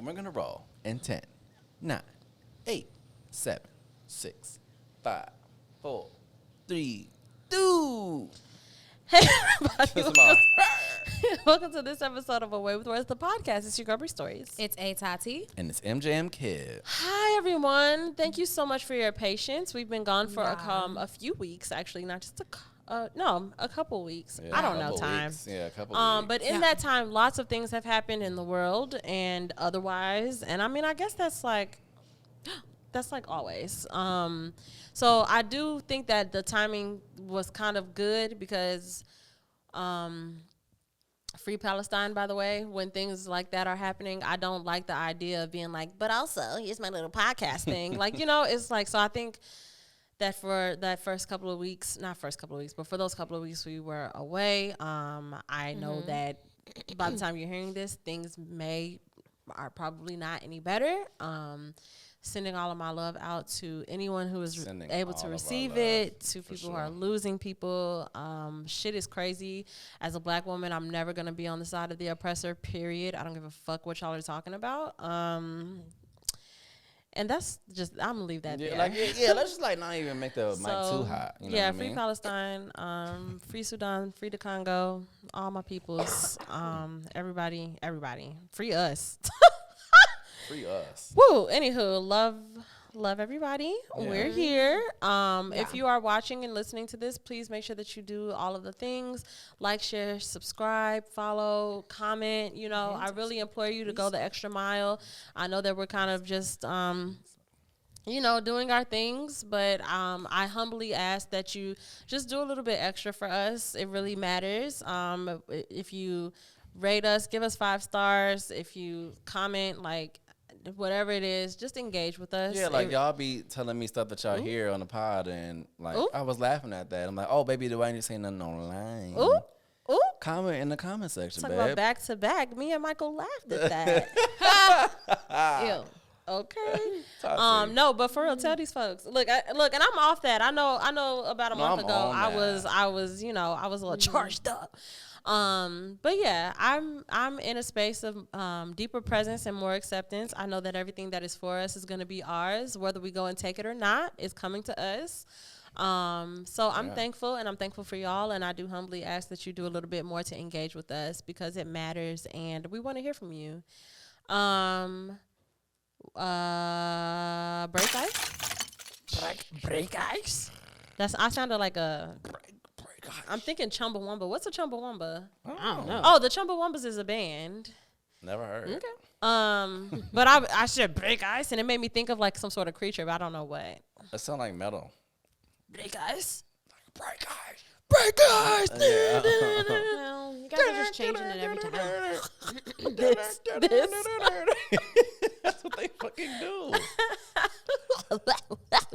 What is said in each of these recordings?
And we're going to roll in 10, 9, 8, 7, 6, 5, 4, 3, 2. Hey, everybody. Kiss 'em all. Welcome to this episode of Away with Words, the podcast. It's your girl, Bree Stories. It's A Tati. And it's MJM Kid. Hi, everyone. Thank you so much for your patience. We've been gone for a few weeks, actually, not just a couple weeks. Yeah, I don't know time. weeks. Yeah, a couple weeks. But in that time, lots of things have happened in the world and otherwise. And I mean, I guess that's like always. So I do think that the timing was kind of good because, Free Palestine, by the way, when things like that are happening, I don't like the idea of being like, but also here's my little podcast thing. Like, it's like, so I think that for that first couple of weeks, not first couple of weeks, but for those couple of weeks we were away, I know that by the time you're hearing this, things are probably not any better. Sending all of my love out to anyone who is able to receive it, to people who are losing people. Shit is crazy. As a black woman, I'm never going to be on the side of the oppressor, period. I don't give a fuck what y'all are talking about. And that's just, I'm going to leave that there. Let's just not even make the mic too hot. You know what I free mean? Palestine, free Sudan, free the Congo, all my peoples, everybody, free us. Free us. Woo! Anywho, love everybody. Yeah. We're here. If you are watching and listening to this, please make sure that you do all of the things: like, share, subscribe, follow, comment. I really implore you to go the extra mile. I know that we're kind of just doing our things, but I humbly ask that you just do a little bit extra for us. It really matters. If you rate us, give us 5 stars. If you comment, whatever it is, just engage with us. Yeah, y'all be telling me stuff that y'all hear on the pod, and I was laughing at that. I'm like, oh, baby, do I need to say nothing online? Ooh. Comment in the comment section, Talk babe. about back to back. Me and Michael laughed at that. Ew. Okay. No, but for real, tell these folks. Look, and I'm off that. I know. About a month ago, I was a little charged up. But yeah, I'm in a space of deeper presence and more acceptance. I know that everything that is for us is going to be ours, whether we go and take it or not. It's coming to us. So I'm thankful, and I'm thankful for y'all, and I do humbly ask that you do a little bit more to engage with us because it matters, and we want to hear from you. Break ice. Break ice. I sounded like a. I'm thinking Chumbawamba. What's a Chumbawamba? I don't know. Oh, the Chumbawambas is a band. Never heard. Okay. But I said break ice, and it made me think of some sort of creature, but I don't know what. That sound like metal. Break ice. Break ice. Break ice. Well, you guys are just changing it every time. This. That's what they fucking do.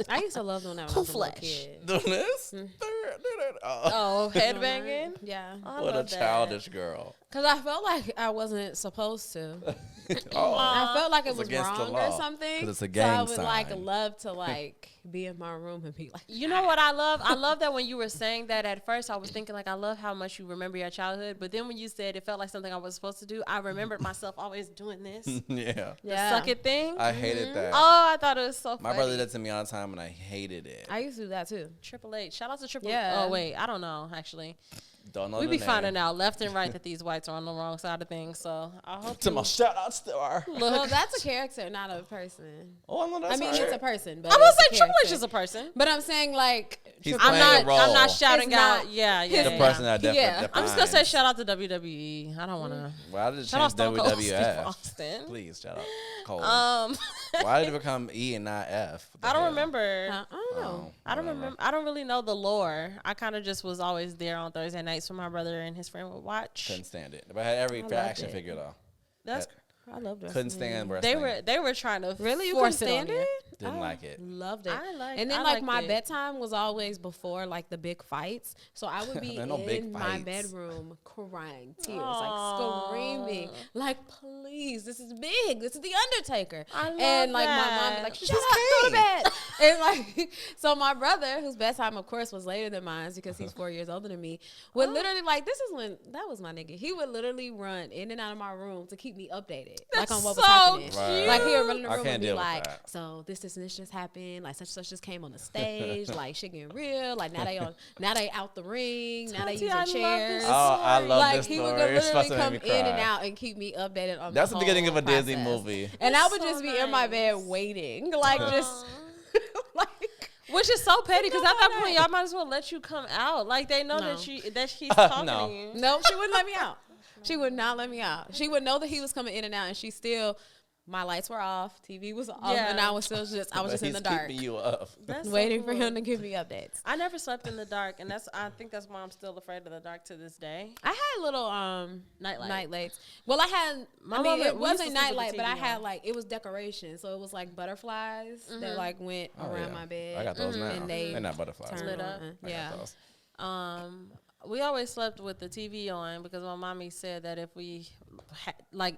I used to love doing that when I was a little kid. Doing this? Oh, headbanging? Yeah. Oh, What a childish girl. Because I felt like I wasn't supposed to. Oh. I felt like it was against the wrong law. or something. 'Cause it's a gang so I would sign. love to be in my room and be like, You know what I love? I love that when you were saying that at first, I was thinking I love how much you remember your childhood. But then when you said it felt like something I was supposed to do, I remembered myself always doing this. Yeah. The suck it thing. I hated that. Oh, I thought it was so funny. My brother did to me all the time, and I hated it. I used to do that too. Triple H. Shout out to Triple H. Yeah. Oh, wait. I don't know, actually. Don't know We the be name. finding out left and right that these whites are on the wrong side of things. So I hope To my shout-outs to our. Well, that's a character, not a person. Oh, I know that's I mean, all it's right. a person, but I'm going to it's say a Triple H character. is a person. But I'm saying He's Triple playing H- a role. I'm not shouting It's out. not Yeah. The person that definitely Yeah. I'm just going to say shout out to WWE. I don't want to. Why did it Shout out change Stone Cold Steve WWF? Austin. Please, shout out Cole. Um, Why did it become E and not F? What the I don't hell? remember. I don't know. I don't remember. I don't really know the lore. I kind of just was always there on Thursday nights when my brother and his friend would watch. Couldn't stand it. But I had every loved action it. figure though. That's I loved it. Couldn't stand they wrestling. were trying to Really? You force couldn't stand it on you. it? Didn't like it. Loved it. I And then liked my it. bedtime was always before the big fights. So I would be There no big in my fights. bedroom crying, tears, Aw. screaming, please, this is big. This is the Undertaker. I love and my mom that. would be like, This shut is up, go to Kane. bed. And like, so my brother, whose bedtime, of course, was later than mine because he's 4 years older than me, would literally like, this is when that was my nigga. He would literally run in and out of my room to keep me updated, like on what was happening. Right. Like he would run in the I room can't and be deal with like, that. so this just happened. Like such and such just came on the stage. Like shit getting real. Like now they out the ring. Now they Tati, I using love chairs. this Oh, I love Like this he story. would It's supposed literally to make come me in cry. and out and keep me updated on That's the the beginning of a whole Disney process. movie. And I That's would so just be in my bed nice. waiting, like just like. Which is so petty because know at that that. point y'all might as well let you come out. Like they know No. that he's talking No. to you. No, she wouldn't let me out. She would not let me out. She would know that he was coming in and out, and she still. My lights were off, TV was off, Yeah. and I was still just But in he's the dark, keeping you up. That's so waiting for cool. him to give me updates. I never slept in the dark, and I think that's why I'm still afraid of the dark to this day. I had little Nightlight. lights. Well, I had. My I mean, mom- it we used to wasn't sleep with the nightlight, but I TV had on. like it was decoration, so it was like butterflies that like went Oh, around yeah. my bed. I got those now. And They're not butterflies. turned Lit on. up. I got Yeah. those. We always slept with the TV on because my mommy said that if we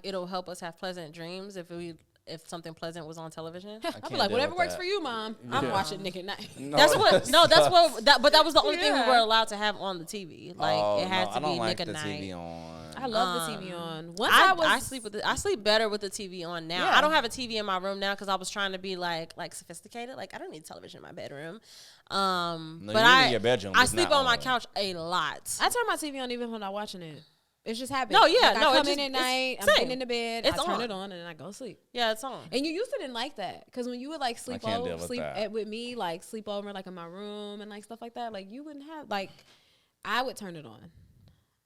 it'll help us have pleasant dreams if something pleasant was on television. I'd can't be like, deal whatever with works that. for you, Mom. I'm Yeah. watching Nick at Night. No, That's what. No, that's what. But that was the only thing we Yeah. were allowed to have on the TV. Like Oh, it had no, to I don't be like Nick the at Night. TV on. I love the TV on. Once I sleep better with the TV on now. Yeah. I don't have a TV in my room now because I was trying to be like sophisticated. Like I don't need television in my bedroom. No, But you need it in your bedroom, I it's sleep not on my on. couch a lot. I turn my TV on even when I'm not watching it. It's just habit. No, yeah, Like, no, I it come just- in at it's night. I'm same. getting into bed. It's I turn on. it on and then I go sleep. Yeah, it's on. And you used to didn't like that because when you would like sleep can't deal over, with that. with me, like sleep over like in my room and like stuff like that. Like you wouldn't have like I would turn it on,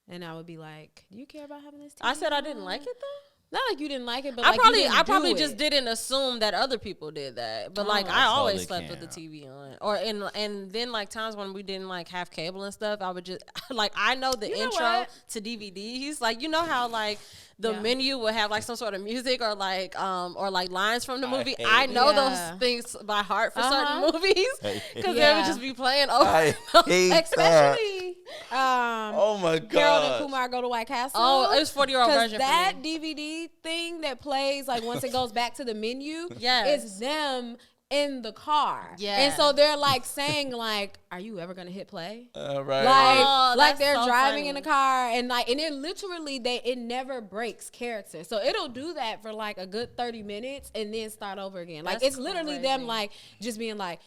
and I would be like, "Do you care about having this?" TV I said I on?" didn't like it though. Not like you didn't like it, but I like, you probably didn't do just it. didn't assume that other people did that. But like Oh. I I always totally slept with the can't. TV on. And then like times when we didn't like have cable and stuff, I would just like I know the You know intro what? to DVDs. Like you know how like the Yeah. menu would have like some sort of music or like lines from the I movie. hate I know Yeah. those things by heart for Uh-huh. certain movies Hey. because they Yeah. would just be playing over. I hate that. especially Oh my god. Harold and Kumar Go to White Castle. Oh, it was 40-year-old Because version. that for me. DVD thing that plays like once it goes back to the menu, Yes. is them in the car. Yeah. And so they're like saying like, "Are you ever gonna hit play?" Right. Like, Oh, like that's they're so driving funny. in the car and like, and it literally it never breaks character. So it'll do that for like a good 30 minutes and then start over again. Like That's it's literally crazy. them like just being like,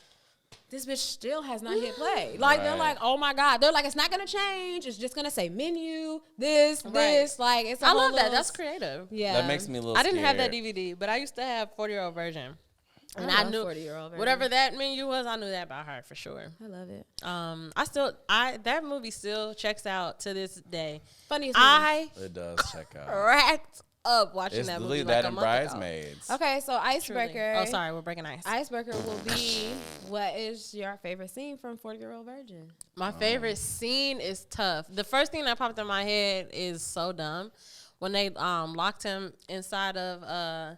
this bitch still has not hit play. Like they're Right. like, oh my god. They're like, it's not gonna change. It's just gonna say menu, this. Like it's. A I whole love that. little- That's creative. Yeah. That makes me a little I didn't have that scared. DVD, but I used to have 40-year-old version. And I I love knew 40-year-old version. whatever that menu was, I knew that by heart for sure. I love it. That movie still checks out to this day. Funniest movie. I It does check out. racked up watching It's that literally movie like that a and month ago. Bridesmaids. Okay, so Truly. Icebreaker. Oh, sorry, we're breaking ice. Icebreaker will be what is your favorite scene from 40-Year-Old Virgin? My favorite scene is tough. The first thing that popped in my head is so dumb. When they locked him inside of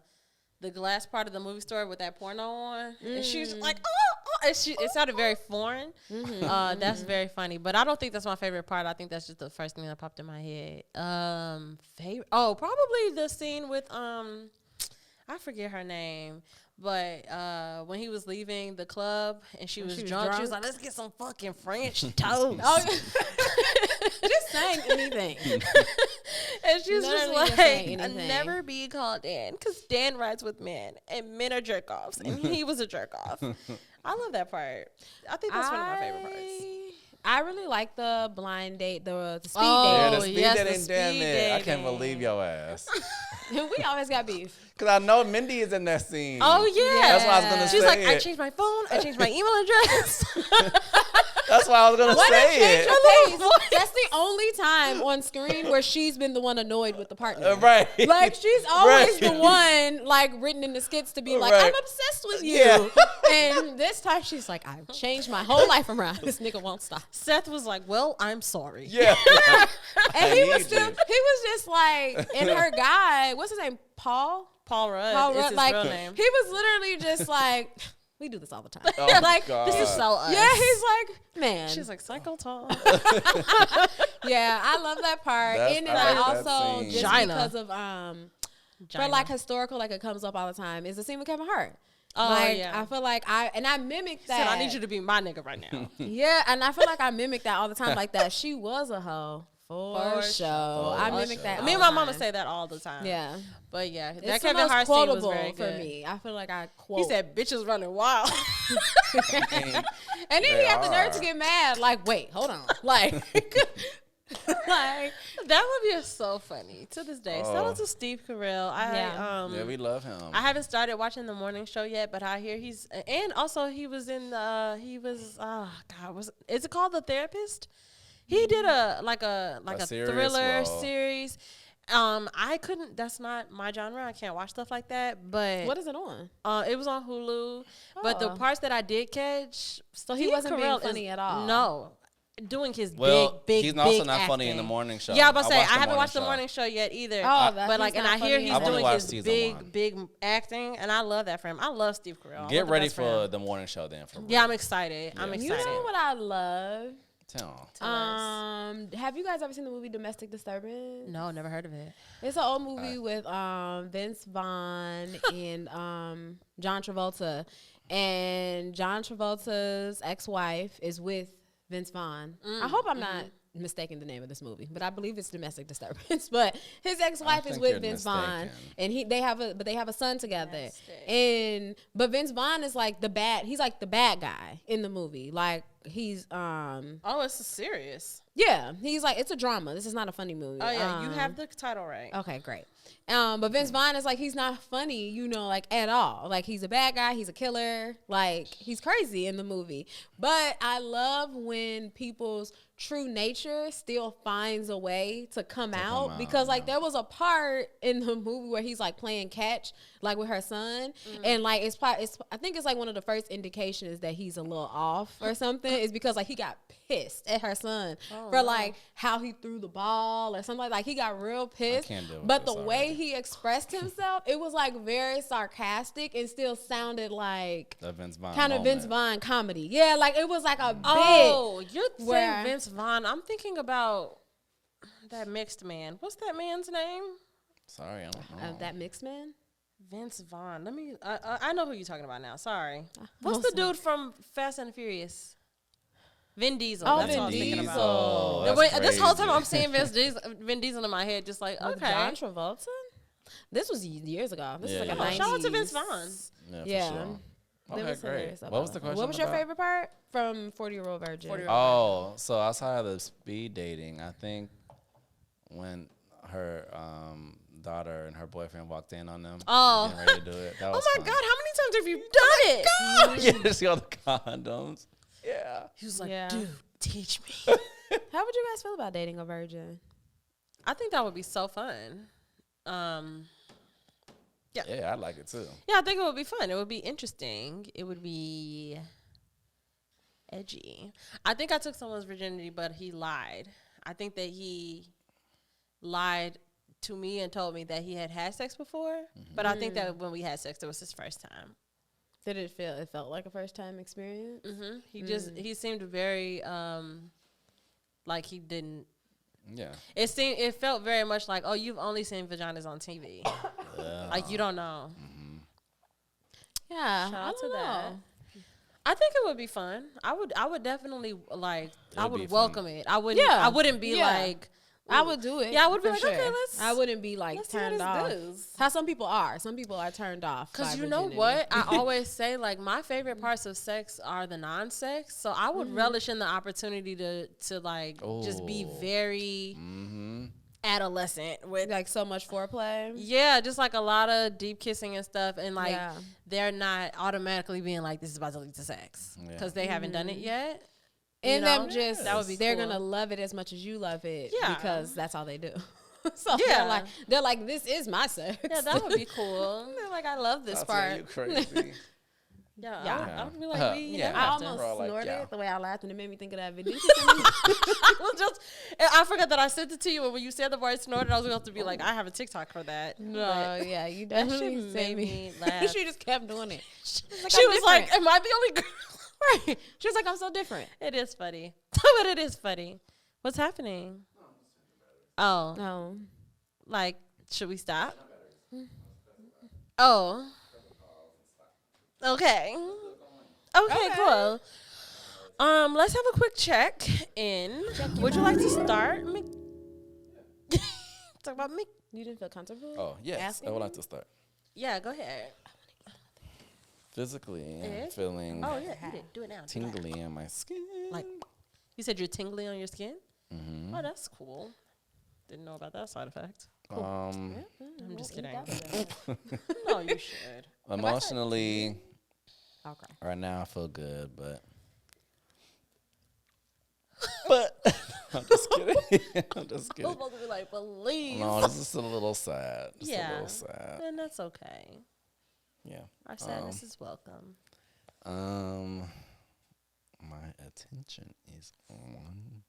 the glass part of the movie store with that porno on, and she was like, oh, and it sounded very foreign. That's very funny, but I don't think that's my favorite part. I think that's just the first thing that popped in my head. Favorite? Oh, probably the scene with I forget her name. But when he was leaving the club and she was drunk, she was like, "Let's get some fucking French toast." Just saying anything. And she was just Literally just saying like, "I'll anything. never be called Dan because Dan rides with men and men are jerk offs, and he was a jerk off." I love that part. I think that's one of my favorite parts. I really like the blind date, the speed Yeah, date. the speed yes, that the ain't damn speed it. I can't dating. believe your ass. We always got beef. Cause I know Mindy is in that scene. Oh yeah, That's why I was gonna She's say like, it. I changed my phone, I changed my email address. That's why I was gonna say it. That's the only time on screen where she's been the one annoyed with the partner. Right. Like she's always Right. the one like written in the skits to be like, Right. I'm obsessed with you. Yeah. And this time she's like, I've changed my whole life around. This nigga won't stop. Seth was like, "Well, I'm sorry." Yeah. And he need was still, you. he was just like, and her guy, what's his name? Paul Paul Rudd Rudd, is his like real name. he was literally just like, we do this all the time. Oh, like God. This is so us. yeah, he's like, man. She's like, "Psycho talk." Yeah, I love that part. That's- And then I I like that also scene. just Gina. because of for like historical, like it comes up all the time, is the scene with Kevin Hart. Oh, like, yeah. I feel like I mimic Said, that. I need you to be my nigga right now. Yeah, and I feel like I mimic that all the time. Like that, she was a hoe for For sure. I For mimic sure. that. Me and all my the mama time. say that all the time. Yeah, But yeah, that it's Kevin the most Hart scene was quotable very for good. me. I feel like I quote. He said, "Bitches running wild." and then he They had the nerve are. to get mad. Like, wait, hold on. Like, like That movie is so funny to this day. Shout Oh. out to Steve Carell. Yeah. Yeah, we love him. I haven't started watching the morning show yet, but I hear he's and also he was in is it called The Therapist? He did a serious thriller role. series. I couldn't. That's not my genre. I can't watch stuff like that. But what is it on? it was on Hulu. But the Oh. parts that I did catch, So he Steve wasn't being Carell funny is- at all? No, doing his Well, big he's also big not funny in the acting. morning show. Yeah, I was about to say I watched the haven't watched the show. morning show yet either. Oh, that but like, he's and I not hear funny he's at all. I've only doing watched his season big one. acting, and I love that for him. I love Steve Carell. Get I'm the ready best for friend. the morning show then. For Yeah, I'm excited. I'm Yeah. You excited. know what I love? Tell Tell us. Have you guys ever seen the movie Domestic Disturbance? No, never heard of it. It's an old movie with Vince Vaughn and John Travolta. And John Travolta's ex-wife is with Vince Vaughn. I hope I'm not mistaking the name of this movie, but I believe it's Domestic Disturbance. But his ex-wife is think with you're Vince Vaughn, mistaken. and they have a son together. Domestic. But Vince Vaughn is like he's like the bad guy in the movie. Like he's Oh, it's serious. yeah, he's like, it's a drama. This is not a funny movie. Oh yeah, you have the title right. Okay, great. But Vince Vaughn is like, he's not funny, like at all. Like he's a bad guy, he's a killer, like he's crazy in the movie. But I love when people's true nature still finds a way to come out, because like there was a part in the movie where he's like playing catch like with her son, and like I think it's like one of the first indications that he's a little off or something is because like he got pissed at her son for like how he threw the ball or something like he got real pissed. can't deal with but this the way already. he expressed himself, it was like very sarcastic and still sounded like The Vince Vaughn kind of Vince moment. Vaughn comedy. Yeah, like it was like a bit. Oh, you're where- saying Vince Vaughn. I'm thinking about that mixed man. What's that man's name? Sorry, I don't know. That mixed man. Vince Vaughn. Let me. I know who you're talking about now. Sorry. Uh, What's the dude from Fast and Furious? Vin Diesel. Oh, That's Vin what I was thinking Diesel. about. That's Wait, this whole time crazy. I'm seeing Vin Diesel in my head, just like With okay. John Travolta. This was years ago. This Yeah, is like yeah. a 90s. Shout out to Vince Vaughn. Yeah, Yeah. for sure. That Okay, was great. hilarious What was the about it. question? What was your about? favorite part from 40-Year-Old Virgin? 40-Year-Old Oh, so outside of the speed dating, I think when her daughter and her boyfriend walked in on them, Oh. getting ready to do it. That Oh was my fun. God, how many times have you done it? Yeah, to see all the condoms. Yeah. He was like, Yeah. dude, teach me. How would you guys feel about dating a virgin? I think that would be so fun. Yeah, I like it too. Yeah, I think it would be fun. It would be interesting. It would be edgy. I think I took someone's virginity, but he lied. I think that he lied to me and told me that he had sex before. But I think that when we had sex, it was his first time. Did it felt like a first time experience? He seemed very like he didn't. Yeah. It felt very much like, oh, you've only seen vaginas on TV. Like you don't know. Yeah, Shout I out to don't that. know. I think it would be fun. I would definitely like. I It'd be would fun. welcome it. I wouldn't. Yeah. I wouldn't be Yeah. like. I would do it. Yeah, I would be for like, sure. okay, let's. I wouldn't be like let's see how turned this off. goes. How some people are. Some people are turned off. Because by you know virginity. what? I always say, like, my favorite parts of sex are the non-sex. So I would relish in the opportunity to like, just be Ooh. very adolescent with, Like so much foreplay. yeah, just like a lot of deep kissing and stuff. And, like, Yeah. they're not automatically being like, this is about to lead to sex. Yeah. Because they haven't done it yet. And You know? them just That would be they're cool. gonna love it as much as you love it. Yeah. Because that's all they do. So Yeah. they're like, this is my sex. Yeah, that would be cool. They're like, I love this I'll part. tell you crazy. Yeah, Yeah. I would be like, we Yeah. never I have to. almost We're all like, snorted yeah. the way I laughed, and it made me think of that video. I forgot that I sent it to you, and when you said the word snorted, I was going to be like, I have a TikTok for that. No, yeah, you That definitely shit made made me laugh. she just kept doing it. She was like, am I the only girl? right. She was like, I'm so different. It is funny. But it is funny. What's happening? Oh, No. like, should we stop? Oh. Okay. Okay, cool. Let's have a quick check in. Would you like to start? Talk about me. You didn't feel comfortable? Oh, yes. Asking I would me? like to start. Yeah, go ahead. Physically, Eh? I'm feeling Oh yeah, you did. Do it now. Do it now. tingly in my skin. Like, you said you're tingly on your skin. Mhm. Oh, that's cool. Didn't know about that side effect. Um, I'm just kidding. No, you should. emotionally, Okay. right now I feel good, but I'm just kidding. I'm just I was kidding. supposed to be like, believe. No, this is a little sad. Just a Yeah. little sad. Then that's okay. Yeah. Our sadness is welcome. My attention is on.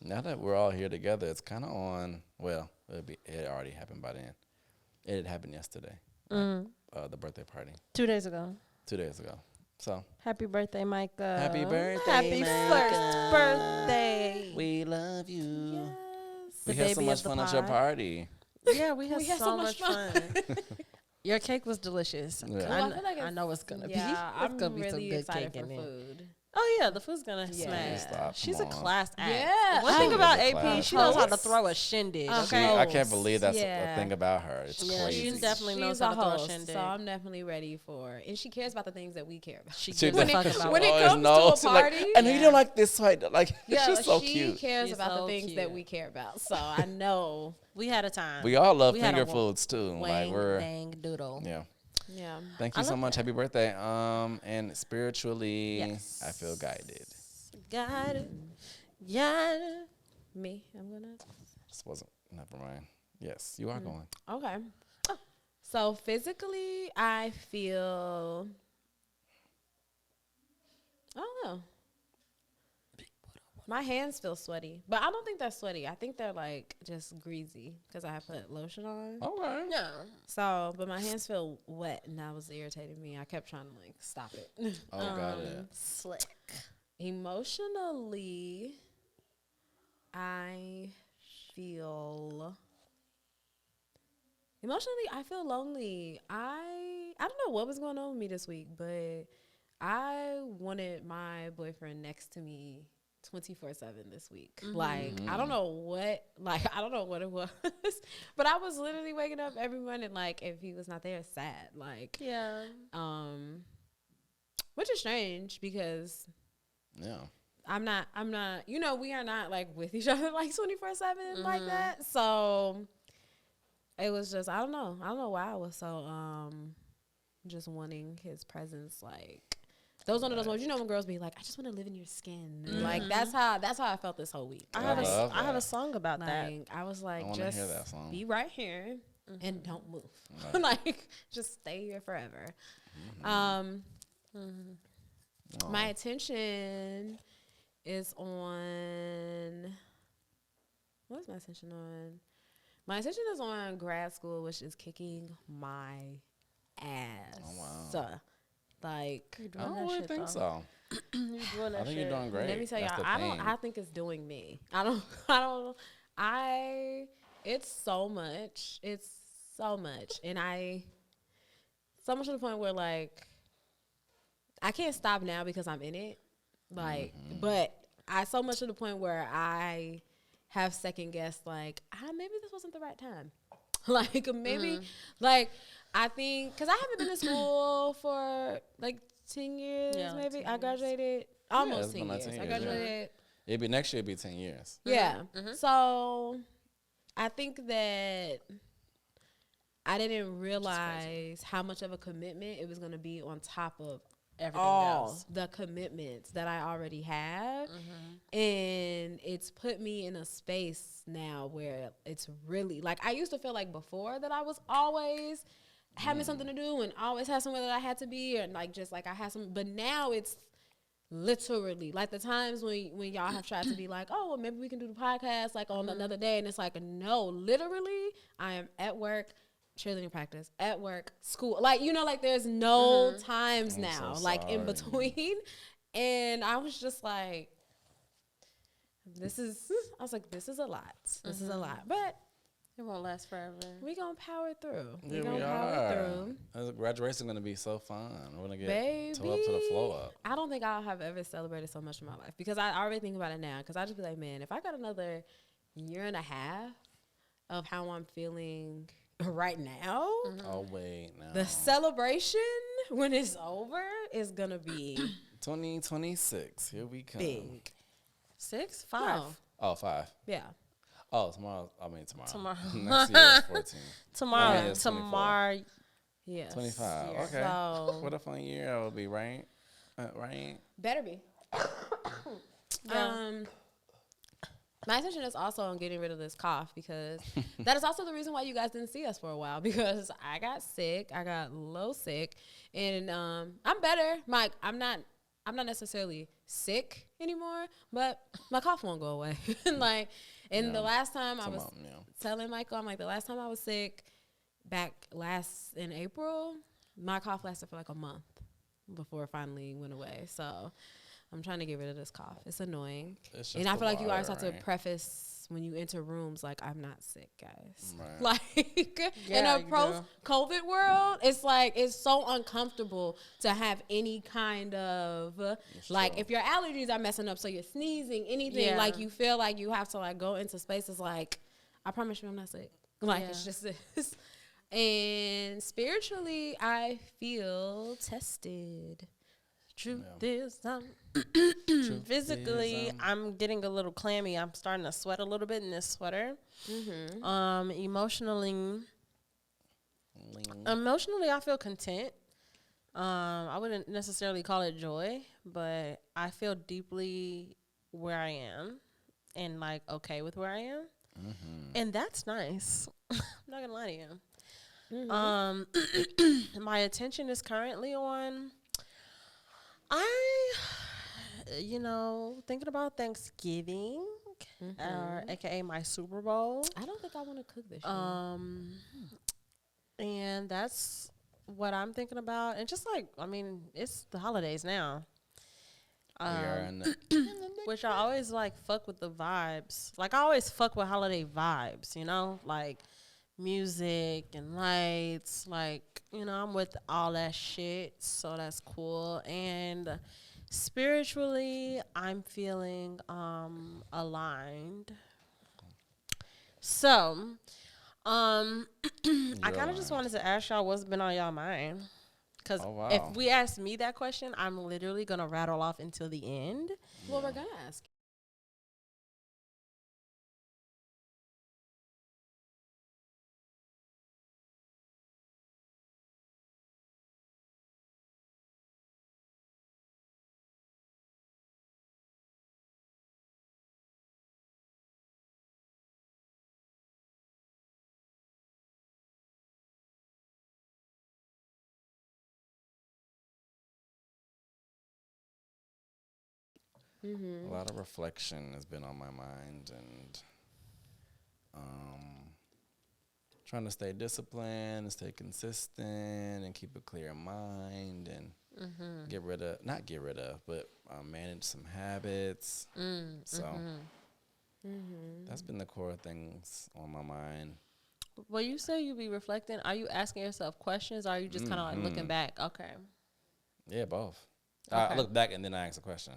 Now that we're all here together, it's kind of on. Well, it already happened by then. It had happened yesterday. The birthday party 2 days ago. 2 days ago. So Happy birthday, Micah. Happy birthday, Happy Micah. first birthday. we love you. The We had so baby much of the fun at your pod. party. Yeah, we had, so much fun. Your cake was delicious. Yeah. Well, I, feel like I know it's gonna be. Yeah, It's I'm gonna be really some good excited cake for in there. food. Oh yeah, the food's gonna Yeah. smash. Stop, She's come a on. class act. Yeah, One thing she about is a AP, class she knows how to host. throw a shindig. A See, Okay. I can't host. believe that's a Yeah. thing about her. It's Yeah, crazy. she definitely knows She's how a to throw a host, shindig. so I'm definitely ready for. And she cares about the things that we care about. She She gives a fuck does. about When it it. comes to a she's like, party, and you yeah. don't like this fight. Like, Yeah, she's so she cute. cares She's about so the things that cute. we care about. So I know. We had a time. We all love We had a finger foods too. Like Wang, we're bang, doodle. yeah. Yeah. Thank I you so love much. Happy birthday. And spiritually, Yes. I feel guided. Got it. Yeah. Me. I'm gonna. This wasn't. Never mind. Yes, you are going. Okay. So physically, I feel. I don't know. My hands feel sweaty, but I don't think they're sweaty. I think they're like just greasy because I put lotion on. Okay. No. So, but my hands feel wet, and that was irritating me. I kept trying to like stop it. Oh, got it. Slick. Emotionally, I feel. Emotionally, I feel lonely. I don't know what was going on with me this week, but I wanted my boyfriend next to me 24/7 this week. Like, I don't know what it was, but I was literally waking up every morning like if he was not there, sad. Like, Yeah. which is strange because Yeah. I'm not, we are not like with each other like 24/7 like that. So it was just, I don't know why I was so, just wanting his presence. Like, those one of those ones, when girls be like, I just want to live in your skin. Like, that's how I felt this whole week. I have have love a that. song about that. Like, I was like, I wanna just hear that song. be right here and don't move. Right. Like, just stay here forever. My attention is on. What is my attention on? My attention is on grad school, which is kicking my ass. Oh, wow. Like, You're I doing don't that really shit, think though. so. You're doing that I think shit. you're doing great. let me tell That's y'all, the I thing. think it's doing me. It's so much. It's so much. And so much to the point where, like, I can't stop now because I'm in it. Like, but so much to the point where I have second guessed, like, maybe this wasn't the right time. Like, maybe, like, I think, because I haven't been in school for, like, 10 years, Yeah, like maybe. 10 I years. graduated it's almost been 10 like years. 10 I years, yeah. graduated. Next year it'd be 10 years. Yeah. So I think that I didn't realize how much of a commitment it was going to be on top of Everything all else. the commitments that I already have. And it's put me in a space now where it's really like, I used to feel like before that I was always having something to do and always had somewhere that I had to be, or like just like I had some, but now it's literally like the times when y'all have tried to be like, oh, well, maybe we can do the podcast like on another day, and it's like, no, literally I am at work, cheerleading practice, at work, school, like, like there's no times I'm now so like in sorry. between. And I was just like, this is a lot. This is a lot. But It won't last forever. We gonna power through. Yeah, gonna we power are. through. Graduation gonna be so fun. We're gonna get Baby, tore up to the floor up. I don't think I'll have ever celebrated so much in my life because I already think about it now. Because I just be like, man, if I got another year and a half of how I'm feeling right now, Oh wait, no. the celebration when it's over is gonna be 2026. Here we come. big. 6, 5. No. Oh, 5. Yeah. Oh, tomorrow. I mean tomorrow. Tomorrow. Next year is 14. Tomorrow. I mean, it's 24. Tomorrow. Yes. 25. year. Okay. So What a fun year that will be, right? Right. better be. My intention is also on getting rid of this cough because that is also the reason why you guys didn't see us for a while because I got sick. I got low sick, and I'm better. I'm not necessarily sick anymore, but my cough won't go away. Like, and the last time I was telling Michael, I'm like, the last time I was sick, back in April, my cough lasted for like a month before it finally went away. So I'm trying to get rid of this cough. It's annoying. And I feel like you always have to preface when you enter rooms like, I'm not sick, guys. Right. Like, Yeah, in a post-COVID world, it's like, it's so uncomfortable to have any kind of, like, if your allergies are messing up, so you're sneezing, anything, like, you feel like you have to, like, go into spaces like, I promise you I'm not sick. Like, it's just this. And spiritually, I feel tested. Truth is, physically, I'm getting a little clammy. I'm starting to sweat a little bit in this sweater. Emotionally, I feel content. I wouldn't necessarily call it joy, but I feel deeply where I am and like okay with where I am, and that's nice. I'm not gonna lie to you. My attention is currently on. Thinking about Thanksgiving, aka my Super Bowl. I don't think I want to cook this year. And that's what I'm thinking about. And just like, I mean, it's the holidays now. We are in Which I always like fuck with the vibes. Like I always fuck with holiday vibes, like music and lights, like, I'm with all that shit, so that's cool. And spiritually, I'm feeling aligned. So, I kind of just wanted to ask y'all what's been on y'all mind. Because if we ask me that question, I'm literally going to rattle off until the end. Well, we're going to ask. A lot of reflection has been on my mind, and trying to stay disciplined and stay consistent and keep a clear mind and manage some habits. That's been the core things on my mind. When you say you be reflecting, are you asking yourself questions or are you just kind of like looking back? Okay. Yeah, both. Okay. I look back and then I ask a question.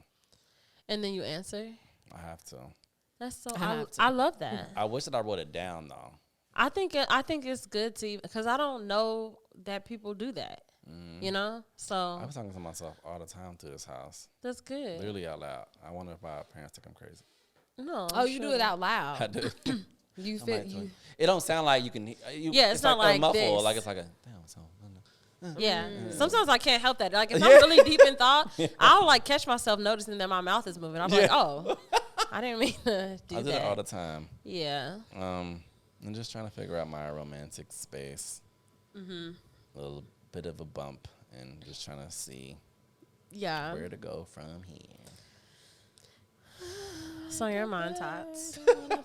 And then you answer? I have to. That's so, I love that. I wish that I wrote it down, though. I think it's good to, because I don't know that people do that, So I was talking to myself all the time through this house. That's good. Literally out loud. I wonder if our parents think I'm crazy. No. Oh, you do it out loud. I do. You fit. It don't sound like you can. It's not like muffled. this. Like it's like a damn. So. Yeah. Sometimes I can't help that. Like if I'm really deep in thought, I'll like catch myself noticing that my mouth is moving. I'm like, oh, I didn't mean to do that. I do it all the time. Yeah. I'm just trying to figure out my romantic space. A little bit of a bump, and just trying to see where to go from here. So your mind tots.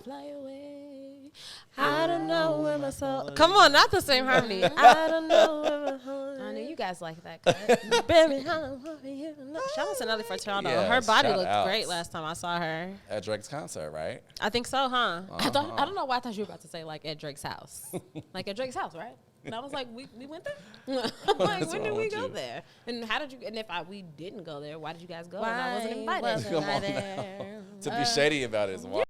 Fly away. I don't know where my soul. Come on, not the same harmony. I don't know where my soul. I knew you you guys like that cut. Baby, shout out to Nelly Furtado. Yeah, her body shout looked outs. great last time I saw her. At Drake's concert, right? I think so, huh? I don't know why I thought you were about to say like at Drake's house. Like at Drake's house, right? And I was like, we went there? I'm like, when did we go there? And how did you, and if we didn't go there, why did you guys go? Why and I wasn't invited. wasn't Come I on there? To be shady about it is wild.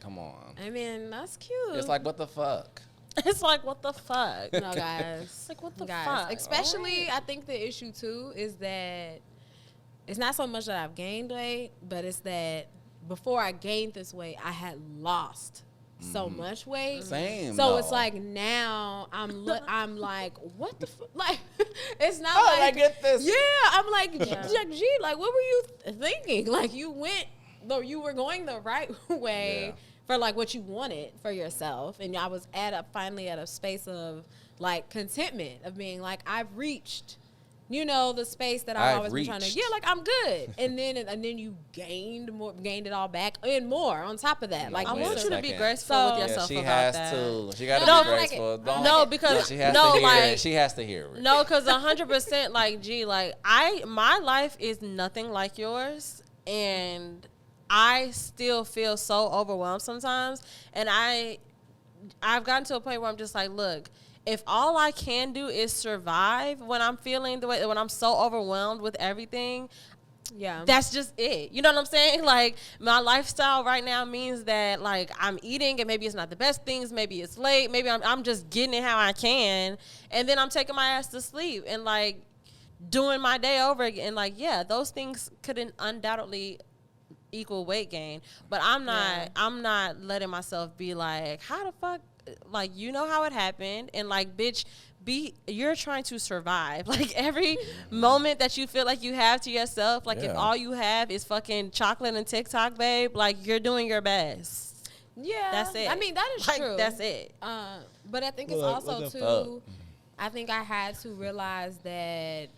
Come on. I mean, that's cute. It's like, what the fuck? It's like, what the fuck? No, guys. Like, what the guys. fuck? Especially, I think the issue, too, is that it's not so much that I've gained weight, but it's that before I gained this weight, I had lost so much weight. Same. So though. it's like now I'm like, what the fuck? Like, it's not How did like. I get this? Yeah, I'm like, G, like, what were you thinking? Like, you were going the right way. Yeah. For like what you wanted for yourself, and I was finally at a space of like contentment of being like, I've reached, the space that I've always been trying to. Yeah, like I'm good. and then you gained it all back and more on top of that. No, like I wait want a you to be second. graceful So- with Yeah, yourself she about has that. to. She got to No, be I like graceful. it. Don't- No, Yeah, because she has no, to hear like it. She has to hear it. no, because 100%, like, G, like my life is nothing like yours, and I still feel so overwhelmed sometimes, and I've gotten to a point where I'm just like, look, if all I can do is survive when I'm feeling the way, when I'm so overwhelmed with everything, yeah, that's just it. You know what I'm saying? Like, my lifestyle right now means that, like, I'm eating and maybe it's not the best things. Maybe it's late. Maybe I'm just getting it how I can. And then I'm taking my ass to sleep and, like, doing my day over again. Like, yeah, those things couldn't undoubtedly equal weight gain, but I'm not letting myself be like, how the fuck, like, you know how it happened, and like, bitch, you're trying to survive. Like, every moment that you feel like you have to yourself, like, if all you have is fucking chocolate and TikTok, babe, like, you're doing your best. Yeah, That's it. I mean, that is like, true. That's it. But I think it's also too. I think I had to realize that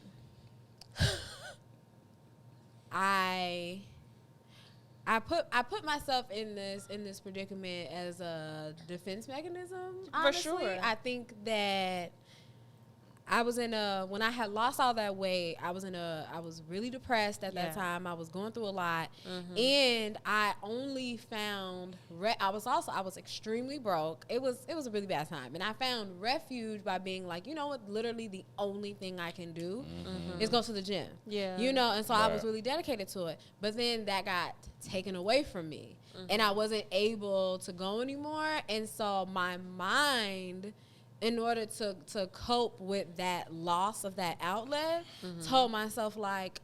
I put myself in this predicament as a defense mechanism. Honestly. For sure. I think that I was when I had lost all that weight, I was really depressed at that time. I was going through a lot. Mm-hmm. And I only found, I was extremely broke. It was a really bad time. And I found refuge by being like, you know what, literally the only thing I can do is go to the gym. Yeah. And so I was really dedicated to it. But then that got taken away from me. Mm-hmm. And I wasn't able to go anymore. And so my mind, in order to cope with that loss of that outlet, told myself, like,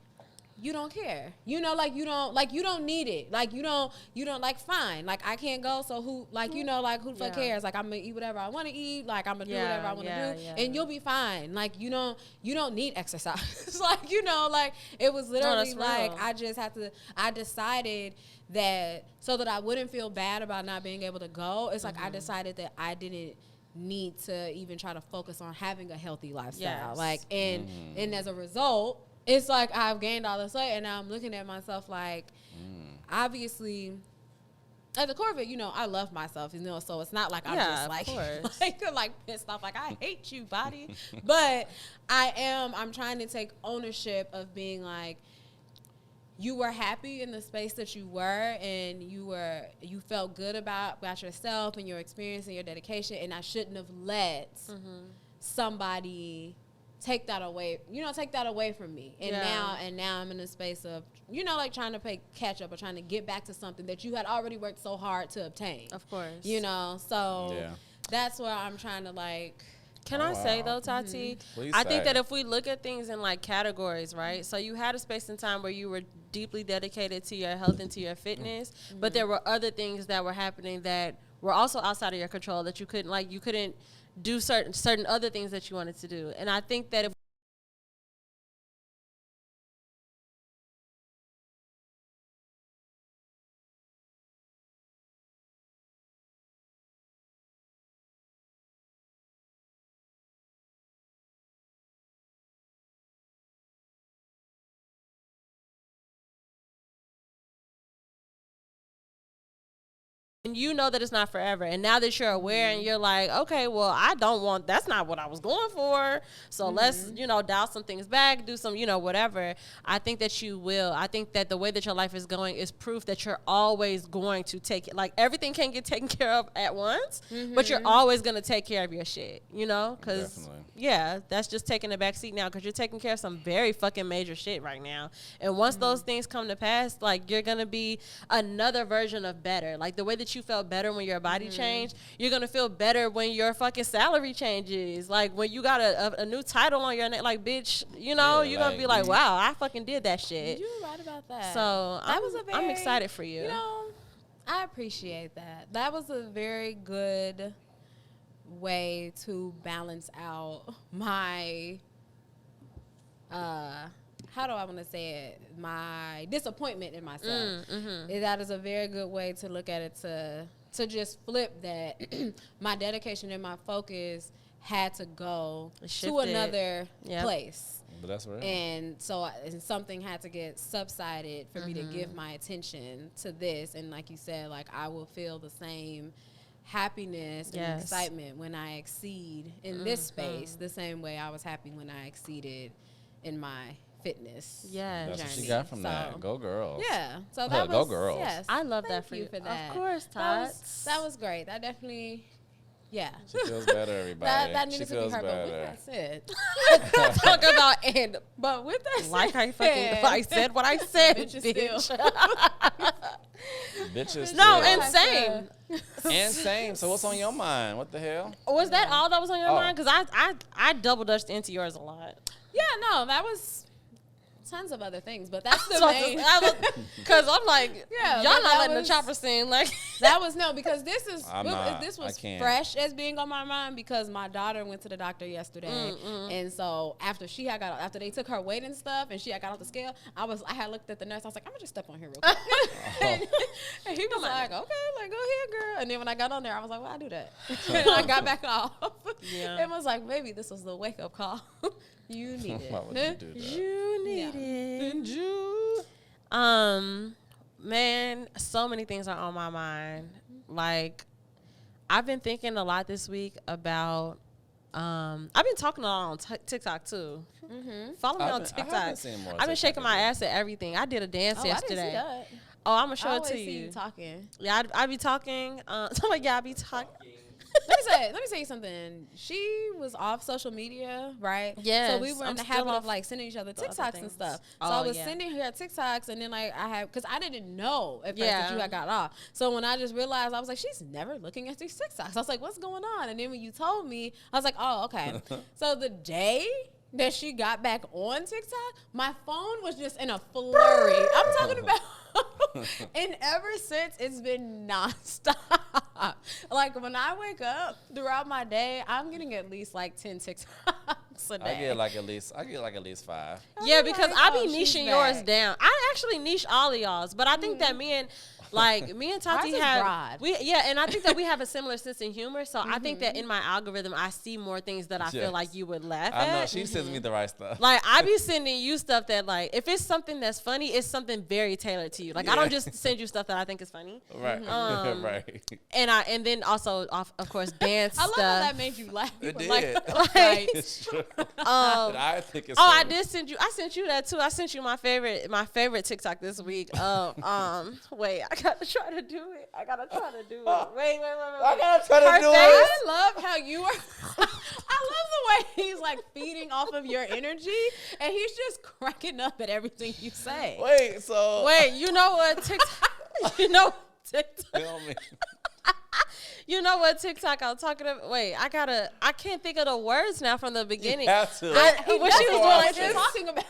you don't care. You don't need it. Like, you don't, like, fine. Like, I can't go, so who the fuck cares? Like, I'm going to eat whatever I want to eat. Like, I'm going to do whatever I want to do. And you'll be fine. Like, you don't need exercise. Like, like, it was literally like, I decided that so that I wouldn't feel bad about not being able to go. It's like, I decided that I didn't need to even try to focus on having a healthy lifestyle. Yes. Like, and as a result, it's like I've gained all this weight, and now I'm looking at myself like, obviously, at the core of it, I love myself, so it's not like I'm just like pissed off, like, I hate you, body. But I'm trying to take ownership of being like, you were happy in the space that you were, and you felt good about yourself and your experience and your dedication, and I shouldn't have let somebody take that away from me. And now I'm in a space of, like, trying to play catch up or trying to get back to something that you had already worked so hard to obtain. Of course. So that's where I'm trying to, like. Can I say, though, Tati? I think that if we look at things in, like, categories, right? So you had a space and time where you were deeply dedicated to your health and to your fitness, but there were other things that were happening that were also outside of your control that you couldn't do certain other things that you wanted to do. And I think that if you know that it's not forever. And now that you're aware and you're like, okay, well, that's not what I was going for. So let's, dial some things back, do some, whatever. I think that you will. I think that the way that your life is going is proof that you're always going to take it. Like, everything can't get taken care of at once, but you're always going to take care of your shit, because, that's just taking a back seat now, because you're taking care of some very fucking major shit right now. And once those things come to pass, like, you're going to be another version of better. Like, the way that you felt better when your body changed, you're going to feel better when your fucking salary changes. Like, when you got a new title on your neck, like, bitch, you're going to be like, wow, I fucking did that shit. You're right about that. So I'm excited for you. I appreciate that. That was a very good way to balance out my how do I want to say it? My disappointment in myself. That is a very good way to look at it, to just flip that. My dedication and my focus had to go to another place. But that's right. And so something had to get subsided for me to give my attention to this. And like you said, like, I will feel the same happiness and excitement when I exceed in this space, the same way I was happy when I exceeded in my fitness. Yeah, that's what she got from that. Go girls. Yeah, so that was go girls. Yes, I love that for that. Of course, Todd. That was great. That definitely. Yeah. She feels better, everybody. that needed she to be feels heard. better. But with that said, talk about and but with that said, like I said what I said, bitch. Bitches. No, insane. Insane. So what's on your mind? What the hell? Was that all that was on your mind? Because I double dutched into yours a lot. Yeah, no, that was tons of other things, but that's the main. Because I'm like, y'all not letting the chopper sing. Like, that was because this was fresh as being on my mind, because my daughter went to the doctor yesterday, and so after they took her weight and stuff, and she had got off the scale, I had looked at the nurse. I was like, I'm gonna just step on here real quick, and he was like, okay, like, go ahead, girl. And then when I got on there, I was like, well, I do that. And I got back off. It was like, maybe this was the wake up call. You need it. Why would you do that? You need it. Didn't you? Man, so many things are on my mind. Like, I've been thinking a lot this week about. I've been talking a lot on TikTok too. Follow me on TikTok. I've been shaking my ass at everything. I did a dance yesterday. I didn't see that. Oh, I'm gonna show it to you. You talking. Yeah, I be talking. I be talking. Let me say something. She was off social media, right? Yeah. So we were in the habit of like sending each other TikToks and stuff. So I was sending her TikToks, and then like because I didn't know at first that you had got off. So when I just realized, I was like, she's never looking at these TikToks. I was like, what's going on? And then when you told me, I was like, oh, okay. So the day that she got back on TikTok, my phone was just in a flurry. I'm talking about. And ever since, it's been nonstop. Like, when I wake up throughout my day, I'm getting at least like 10 TikToks a day. I get like at least 5. Yeah, because I be niching yours down. I actually niche all of y'all's, but I think that me and Tati have and I think that we have a similar sense of humor. So I think that in my algorithm, I see more things that I feel like you would laugh at. I know she sends me the right stuff. Like, I be sending you stuff that, like, if it's something that's funny, it's something very tailored to you. Like, I don't just send you stuff that I think is funny. Right. Right. And then also, of course, dance I stuff. love how that made you laugh. It did. It's true. I think it's I did send you. I sent you that too. I sent you my favorite TikTok this week. Wait, I gotta try to do it. Wait. I gotta try to do it. I love how you are. I love the way he's like feeding off of your energy, and he's just cracking up at everything you say. Wait, you know what TikTok? Tell me. You know what TikTok I'm talking about? Wait, I can't think of the words now from the beginning. You have to. What she was doing what you're talking about.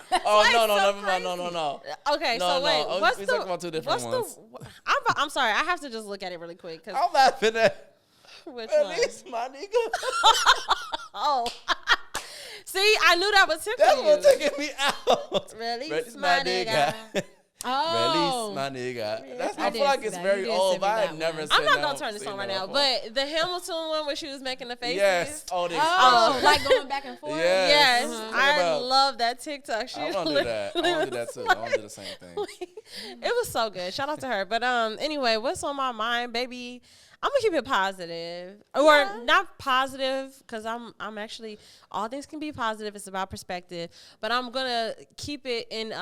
No. Okay, so wait, what's we're talking about two different ones. I'm sorry, I have to just look at it really quick. I'm laughing at. Which at one? least my nigga. Oh. See, I knew that was tickling That's you. what's taking me out. Release my nigga. Release my nigga. I feel like it's very old, but I never seen I'm not going to turn this on right now, but the Hamilton one where she was making the faces. Yes. Oh, like going back and forth? Yes. I love that TikTok. I want to do that. I want to do that too. I want to do the same thing. It was so good. Shout out to her. But anyway, what's on my mind, baby? I'm gonna keep it positive, or not positive, because I'm actually, all things can be positive. It's about perspective, but I'm gonna keep it in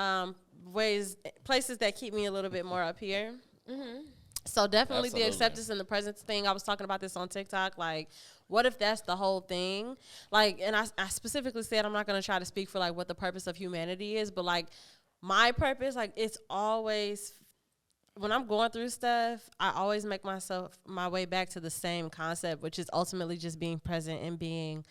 places that keep me a little bit more up here. Mm-hmm. So definitely the acceptance and the presence thing. I was talking about this on TikTok. Like, what if that's the whole thing? Like, and I specifically said I'm not gonna try to speak for like what the purpose of humanity is, but like my purpose, like it's always. When I'm going through stuff, I always make my way back to the same concept, which is ultimately just being present and being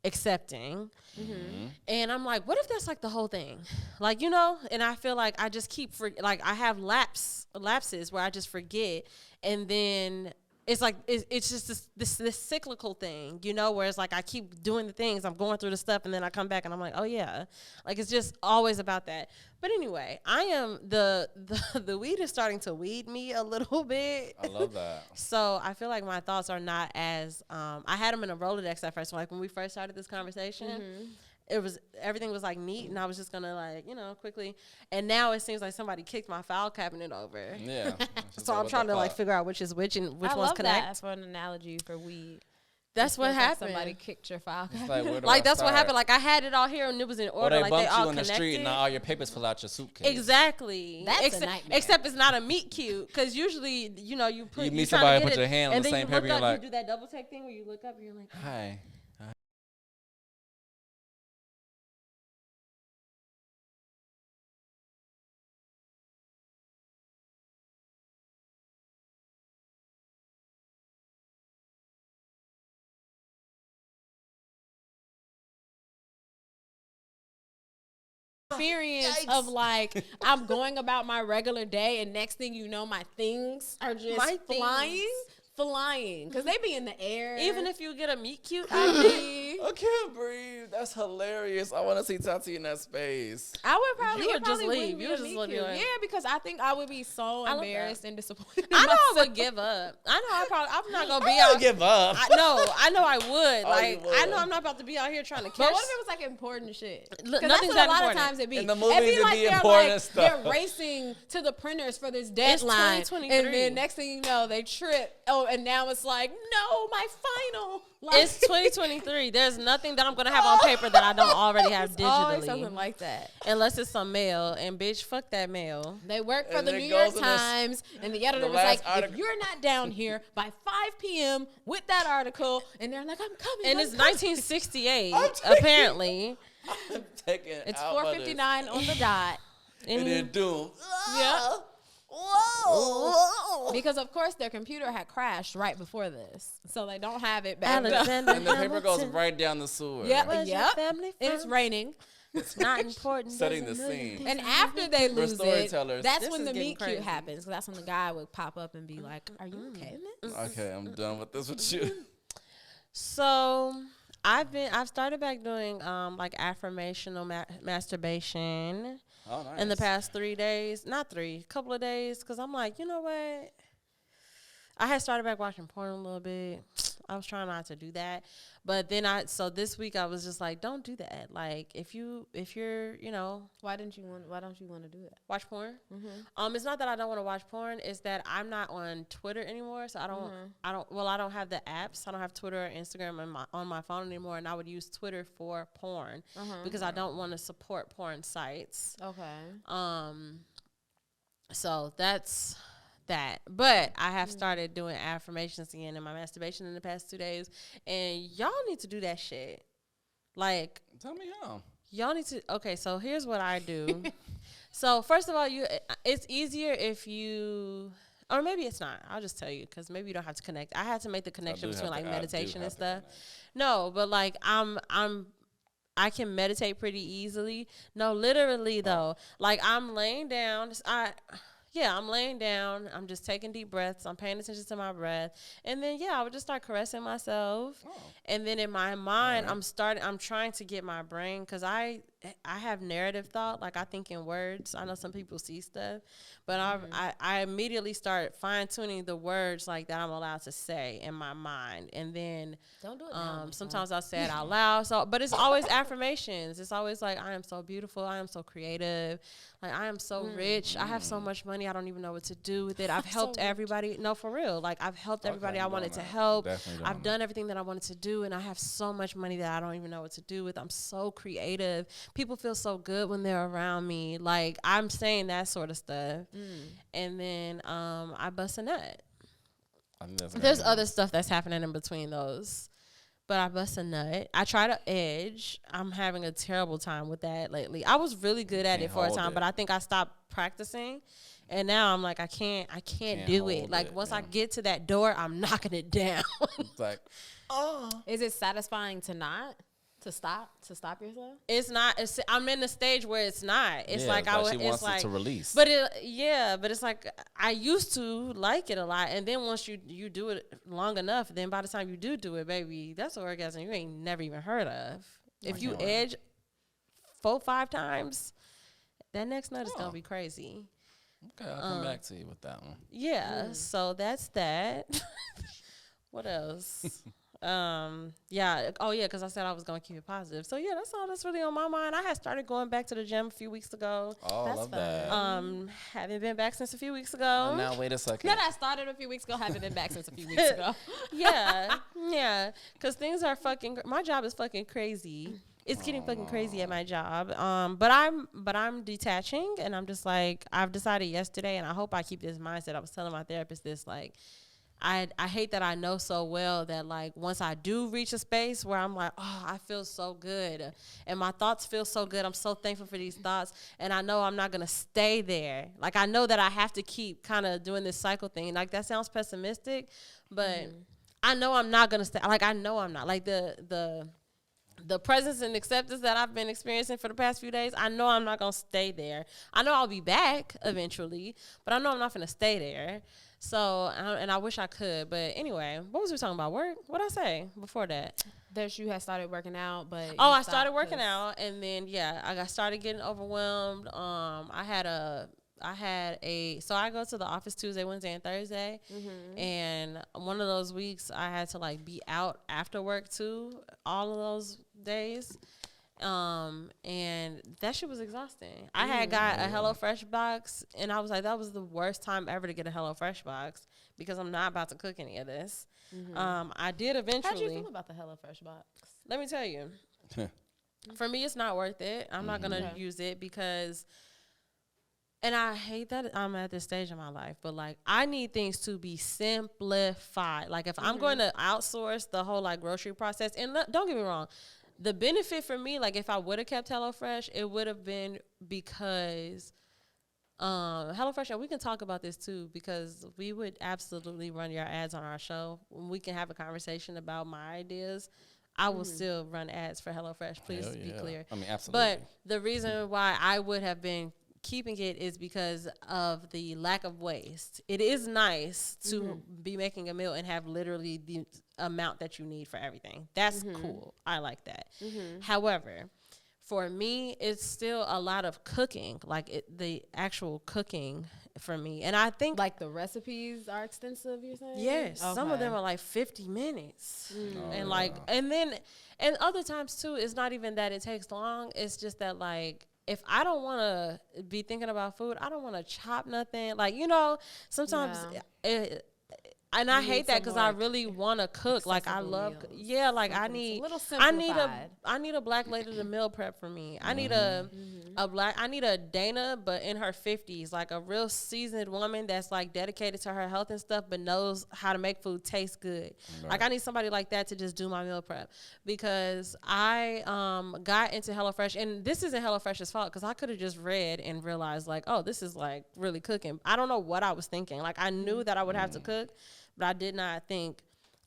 accepting. Mm-hmm. And I'm like, what if that's like the whole thing? Like, you know, and I feel like I just keep, like I have lapses where I just forget. And then it's like, it's just this cyclical thing, you know, where it's like I keep doing the things, I'm going through the stuff, and then I come back and I'm like, oh yeah. Like, it's just always about that. But anyway, I am the weed is starting to weed me a little bit. I love that. So I feel like my thoughts are not as I had them in a Rolodex at first. Like when we first started this conversation, everything was like neat, and I was just gonna like, you know, quickly. And now it seems like somebody kicked my file cabinet over. Yeah. So I'm trying to like figure out which is which and which ones connect. That's for an analogy for weed. That's what happened. Like somebody kicked your file cabinet. Like that's what happened. Like I had it all here and it was in order. Or like they all you on connected. The street and all your papers fill out your suitcase. Exactly. That's a nightmare. Except it's not a meet cute, because usually, you know, you meet somebody, put your hand on the same paper, and you're like, you do that double take thing where you look up and you're like, hi. Experience of like I'm going about my regular day, and next thing you know, my things are just flying because they be in the air. Even if you get a meet cute, I can't breathe. That's hilarious. I want to see Tati in that space. I would probably just leave. You would just leave. Yeah, because I think I would be so embarrassed and disappointed. I know I would give up. I know I'm not gonna be out. Give up. I know I would. I know I'm not about to be out here trying to catch. But what if it was like important shit? Because that's what a lot of times it be. In the movies, it be important stuff. They're racing to the printers for this deadline, and then next thing you know, they trip. Oh, and now it's like, no, my final. Like, it's 2023. There's nothing that I'm gonna have on paper that I don't already have digitally. Always something like that. Unless it's some mail, and bitch, fuck that mail. They work for the New York Times, and the editor was like, if you're not down here by 5 p.m. with that article, and they're like, I'm coming. And it's 1968, apparently. I'm taking it's 4:59 on the dot. And then doom. Yeah. Whoa! Because of course their computer had crashed right before this, so they don't have it back up. And the paper goes right down the sewer. Yep. It's raining. It's not important. Setting the scene. And after they lose it, that's when the meet cute happens. That's when the guy would pop up and be like, "Are you okay, man?" Okay, I'm done with this with you. So I've started back doing like affirmational masturbation. Oh, nice. In the past 3 days, couple of days, because I'm like, you know what? I had started back watching porn a little bit. I was trying not to do that, but then so this week I was just like, don't do that. Like if you're, you know, why don't you want to do that? Watch porn. Mm-hmm. It's not that I don't want to watch porn. It's that I'm not on Twitter anymore. So I don't have the apps. I don't have Twitter or Instagram on my phone anymore. And I would use Twitter for porn because I don't want to support porn sites. Okay. So that's that. But I have started doing affirmations again in my masturbation in the past 2 days, and y'all need to do that shit. Like, tell me how. Y'all need to. Okay, so here's what I do. So first of all, it's easier if you, or maybe it's not. I'll just tell you because maybe you don't have to connect. I had to make the connection between like meditation and stuff. No, but like I can meditate pretty easily. No, literally though. Like I'm laying down. I'm laying down. I'm just taking deep breaths. I'm paying attention to my breath. And then, I would just start caressing myself. Oh. And then in my mind, I'm trying to get my brain, because have narrative thought. Like I think in words. I know some people see stuff, but I immediately start fine tuning the words like that I'm allowed to say in my mind, and then don't do it now, sometimes I'll say it out loud. So, but it's always affirmations. It's always like I am so beautiful. I am so creative. Like I am so rich. I have so much money. I don't even know what to do with it. I've helped everybody. No, for real. Like I've helped everybody I wanted to help. I've done everything that I wanted to do, and I have so much money that I don't even know what to do with. I'm so creative. People feel so good when they're around me. Like I'm saying that sort of stuff, and then I bust a nut. There's other stuff that's happening in between those. But I bust a nut. I try to edge. I'm having a terrible time with that lately. I was really good at it for a time, but I think I stopped practicing. And now I'm like, I can't do it. Like once I get to that door, I'm knocking it down. It's like, is it satisfying to not? To stop yourself? It's not. I'm in the stage where it's not. It's like she wants it to release. But but it's like I used to like it a lot, and then once you do it long enough, then by the time you do it, baby, that's an orgasm you ain't never even heard of. If you edge 4-5 times, that next nut is gonna be crazy. Okay, I'll come back to you with that one. Yeah, so that's that. What else? Because I said I was gonna keep it positive. So yeah, that's all that's really on my mind. I had started going back to the gym a few weeks ago. Oh, I love that. Haven't been back since a few weeks ago. Now wait a second. That I started a few weeks ago. Haven't been back since a few weeks ago. yeah, because things are my job is fucking crazy. It's getting fucking crazy at my job. But I'm detaching, and I'm just like, I've decided yesterday, and I hope I keep this mindset. I was telling my therapist this, like, I hate that I know so well that, like, once I do reach a space where I'm like, oh, I feel so good, and my thoughts feel so good, I'm so thankful for these thoughts, and I know I'm not going to stay there. Like, I know that I have to keep kind of doing this cycle thing. Like, that sounds pessimistic, but I know I'm not going to stay. Like, I know I'm not. Like, the presence and acceptance that I've been experiencing for the past few days, I know I'm not going to stay there. I know I'll be back eventually, but I know I'm not going to stay there. So, and I wish I could. But anyway, what was we talking about? Work? What did I say before that? That you had started working out, but... Oh, I started working out, and then, I got started getting overwhelmed. So I go to the office Tuesday, Wednesday, and Thursday. And one of those weeks, I had to, like, be out after work, too, all of those days. And that shit was exhausting. I had got a HelloFresh box, and I was like, that was the worst time ever to get a HelloFresh box because I'm not about to cook any of this. I did eventually. How'd you feel about the HelloFresh box? Let me tell you. For me, it's not worth it. I'm not going to use it because, and I hate that I'm at this stage in my life, but, like, I need things to be simplified. Like, if I'm going to outsource the whole, like, grocery process, and don't get me wrong, the benefit for me, like, if I would have kept HelloFresh, it would have been because HelloFresh, and we can talk about this too, because we would absolutely run your ads on our show. We can have a conversation about my ideas. I will still run ads for HelloFresh. Please be clear. I mean, absolutely. But the reason why I would have been keeping it is because of the lack of waste. It is nice to be making a meal and have literally the amount that you need for everything. That's cool. I like that. However, for me, it's still a lot of cooking, like the actual cooking for me. And I think, like, the recipes are extensive, you're saying? Yes. Okay. Some of them are like 50 minutes. And other times too, it's not even that it takes long. It's just that, like, if I don't want to be thinking about food, I don't want to chop nothing. Like, sometimes and I hate that because I really want to cook. Like, I love, like, I need a black lady to meal prep for me. I need I need a Dana, but in her 50s, like a real seasoned woman that's, like, dedicated to her health and stuff, but knows how to make food taste good. Right. Like, I need somebody like that to just do my meal prep, because I got into HelloFresh, and this isn't HelloFresh's fault, because I could have just read and realized, like, oh, this is, like, really cooking. I don't know what I was thinking. Like, I knew that I would have to cook, but I did not think.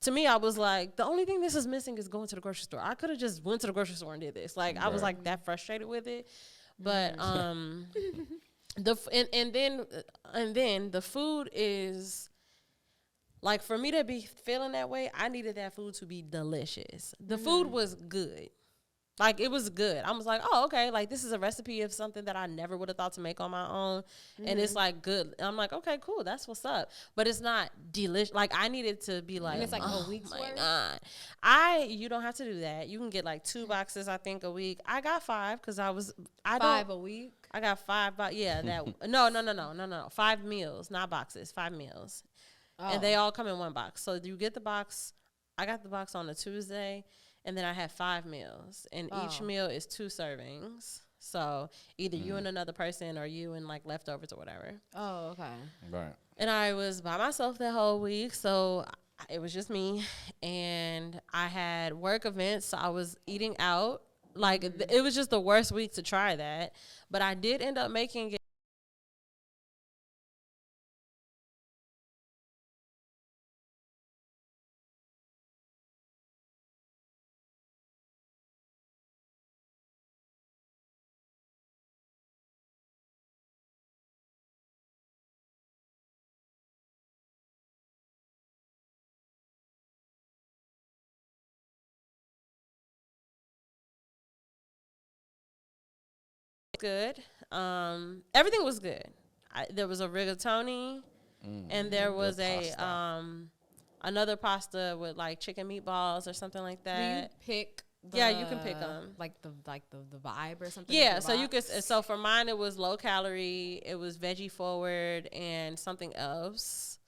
To me, I was like, the only thing this is missing is going to the grocery store. I could have just went to the grocery store and did this. Like, I was, like, that frustrated with it. But and then the food is, like, for me to be feeling that way, I needed that food to be delicious. The food was good. Like, it was good. I was like, oh, okay. Like, this is a recipe of something that I never would have thought to make on my own. And it's, like, good. I'm like, okay, cool. That's what's up. But it's not delicious. Like, I needed to be like, and it's like oh, a week's my worth? God. You don't have to do that. You can get, like, 2 boxes, I think, a week. I got 5 because I 5 a week? I got 5, no. 5 meals, not boxes, 5 meals. Oh. And they all come in one box. So you get the box. I got the box on a Tuesday. And then I had 5 meals, and each meal is 2 servings. So either you and another person, or you and like leftovers or whatever. Oh, okay. Right. And I was by myself that whole week, so it was just me. And I had work events, so I was eating out. Like it was just the worst week to try that. But I did end up making it. Good. Everything was good. There was a rigatoni, and there was another pasta with like chicken meatballs or something like that. Do you pick? Yeah, you can pick them. Like the vibe or something. Yeah, so you could. So for mine, it was low calorie. It was veggie forward and something else.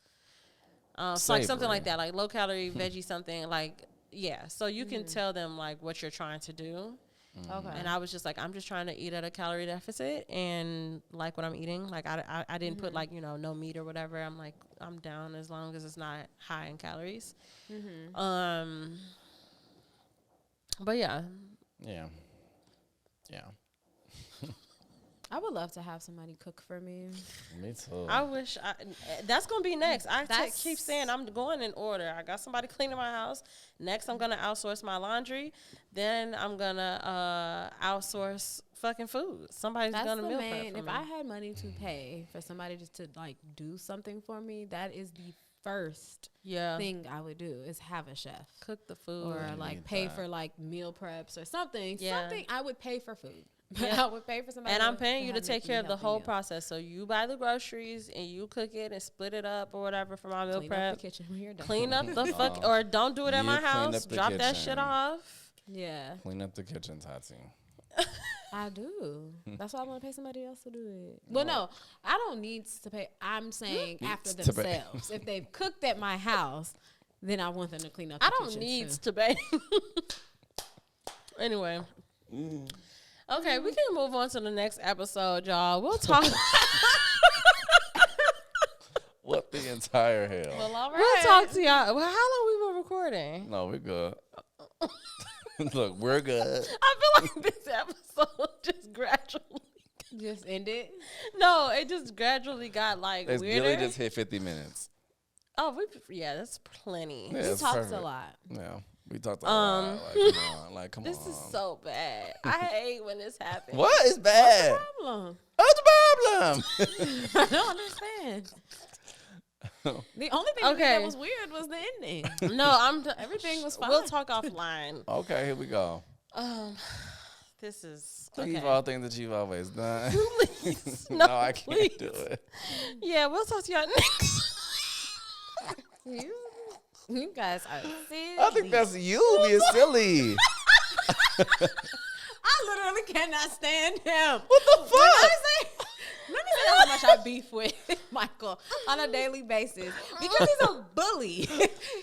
So like something like that, like low calorie veggie something like So you can tell them like what you're trying to do. Okay. And I was just like, I'm just trying to eat at a calorie deficit and like what I'm eating. Like I didn't put like, no meat or whatever. I'm like, I'm down as long as it's not high in calories. But yeah. Yeah. I would love to have somebody cook for me. Me too. I wish that's going to be next. I keep saying I'm going in order. I got somebody cleaning my house. Next, I'm going to outsource my laundry. Then I'm going to outsource fucking food. Somebody's going to meal prep for if me. I had money to pay for somebody just to like do something for me, that is the first thing I would do is have a chef. Cook the food. Or like pay for like meal preps or something. Yeah. Something I would pay for food. I would pay for somebody. And I'm paying you to take care of the whole process. So you buy the groceries and you cook it and split it up or whatever for my meal prep. Clean up the kitchen when you're done. Clean up the fuck, or don't do it at my house. Drop that shit off. Yeah. Clean up the kitchen, Tati. I do. That's why I want to pay somebody else to do it. Well, no, I don't need to pay. I'm saying after themselves. If they've cooked at my house, then I want them to clean up the kitchen. I don't need to pay. Anyway. Okay, we can move on to the next episode, y'all. We'll talk. What the entire hell? Well, all right. We'll talk to y'all. Well, how long we been recording? No, we're good. Look, we're good. I feel like this episode just gradually just ended. No, it just gradually got like weirder. Gilly just hit 50 minutes. Oh, that's plenty. Yeah, we talked a lot. Yeah. We talked a lot. Like, come on. This is so bad. I hate when this happens. What is bad? What's the problem? What's the problem? I don't understand. The only thing that was weird was the ending. No, everything was fine. We'll talk offline. Okay, here we go. This is Achieve all things that you've always done. Please. No, I can't do it. Yeah, we'll talk to y'all next. You guys are silly. I think that's you being silly. I literally cannot stand him. What the fuck? Let me say how much I beef with Michael on a daily basis because he's a bully. He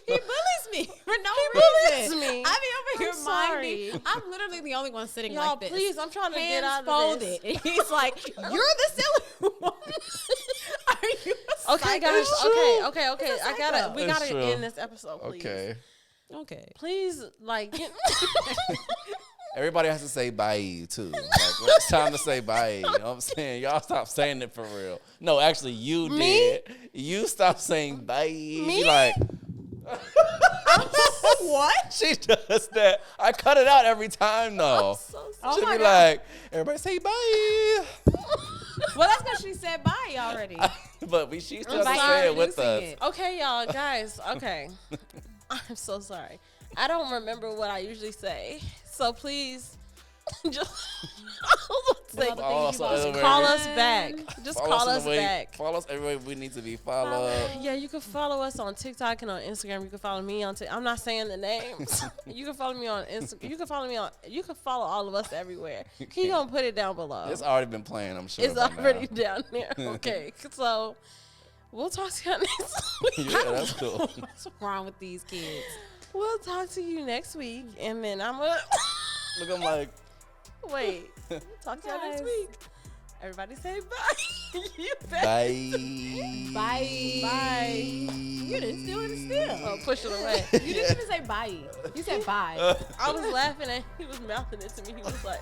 bullies me for no reason. Me. I be over here minding. I'm literally the only one sitting y'all, like this. Please, I'm trying to Hands get out folded. of this. And he's like, "You're the silly one." Are you? Okay, guys. Okay. We gotta end this episode, please. Okay. Please, like. Everybody has to say bye too. Like, when it's time to say bye. You know what I'm saying? Y'all stop saying it for real. No, actually, you did. You stop saying bye. Me? Like, what? She does that. I cut it out every time though. She'll be like, everybody say bye. Well, that's because she said bye already. But she still has to say it with us. Okay, y'all, guys. Okay. I'm so sorry. I don't remember what I usually say. So please Just call us back. Just call us back. Follow us everywhere we need to be followed. Yeah, you can follow us on TikTok and on Instagram. You can follow me on I'm not saying the names. You can follow me on Instagram. You can follow all of us everywhere. He gonna put it down below. It's already been playing, I'm sure. It's already down there. Okay. So we'll talk to you next week. Yeah, that's cool. What's wrong with these kids? We'll talk to you next week, and then I'm gonna look. I'm like, wait. We'll talk to you next week. Everybody say bye. Bye. Bye. Bye. You didn't steal it still. Oh, push it away. You didn't even say bye. You said bye. I was laughing and he was mouthing it to me. He was like.